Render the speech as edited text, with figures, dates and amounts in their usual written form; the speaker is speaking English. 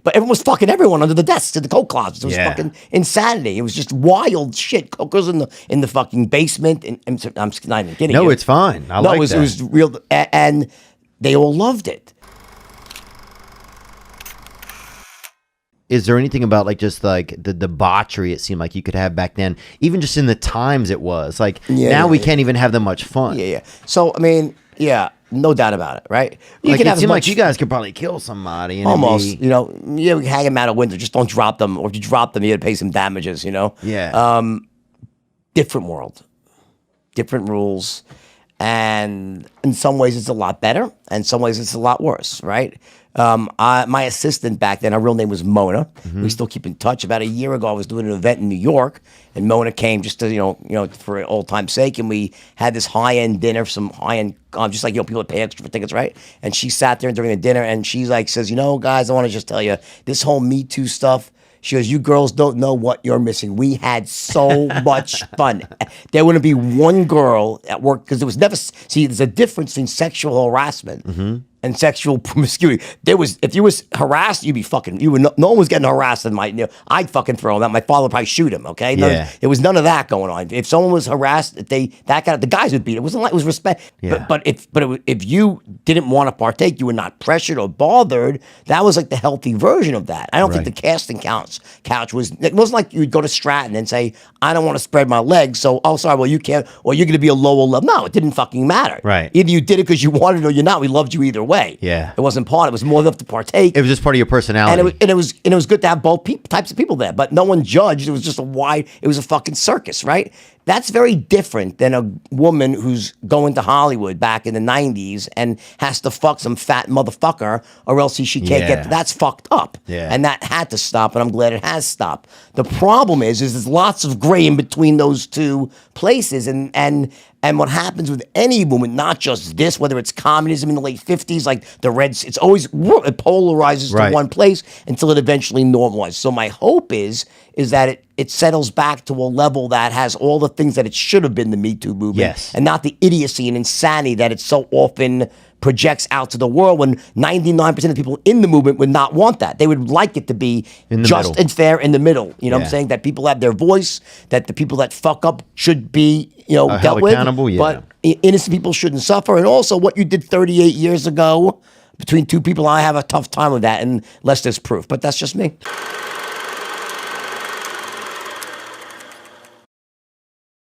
But everyone was fucking everyone under the desks in the coat closets. It was fucking insanity. It was just wild shit. Cookers in the fucking basement. And I'm not even kidding. No, it's fine. I like that. It was real, and they all loved it. Is there anything about like just like the debauchery it seemed like you could have back then, even just in the times it was like now we can't even have that much fun. Yeah. So I mean, no doubt about it, right? Like it seemed like you guys could probably kill somebody. And almost, we hang them out a window. Just don't drop them, or if you drop them, you got to pay some damages. Yeah. Different world, different rules, and in some ways it's a lot better, and in some ways it's a lot worse, right? My assistant back then, her real name was Mona. We still keep in touch. About a year ago, I was doing an event in New York, and Mona came just to, for old time's sake, and we had this high-end dinner, some high-end, just like, people that pay extra for tickets, right? And she sat there during the dinner, and she's like, says, guys, I want to just tell you, this whole Me Too stuff, she goes, you girls don't know what you're missing. We had so much fun. There wouldn't be one girl at work, because there was never, there's a difference in sexual harassment and sexual promiscuity. If you was harassed, you'd be fucking, no one was getting harassed in I'd fucking throw him out. My father would probably shoot him, okay? There was none of that going on. If someone was harassed, the guys would beat it. It wasn't like, it was respect. Yeah. But if you didn't want to partake, you were not pressured or bothered, that was like the healthy version of that. I don't think the casting couch was, it wasn't like you'd go to Stratton and say, I don't want to spread my legs, so, sorry, well, you can't, or you're going to be a lower level. No, it didn't fucking matter. Right. Either you did it because you wanted it or you're not. We loved you either way. Yeah. It wasn't part. It was more than to partake. It was just part of your personality. And it was good to have both types of people there, but no one judged. It was just it was a fucking circus, right? That's very different than a woman who's going to Hollywood back in the 90s and has to fuck some fat motherfucker or else she can't get. That's fucked up. Yeah. And that had to stop, and I'm glad it has stopped. The problem is there's lots of gray in between those two places, and what happens with any movement, not just this, whether it's communism in the late 50s, like the Reds, it polarizes to one place until it eventually normalizes. So my hope is that it settles back to a level that has all the things that it should have been, the Me Too movement, and not the idiocy and insanity that it so often projects out to the world, when 99% of people in the movement would not want that. They would like it to be just and fair in the middle. You know what I'm saying? That people have their voice, that the people that fuck up should be dealt with, but innocent people shouldn't suffer. And also what you did 38 years ago between two people, I have a tough time with that unless there's proof. But that's just me.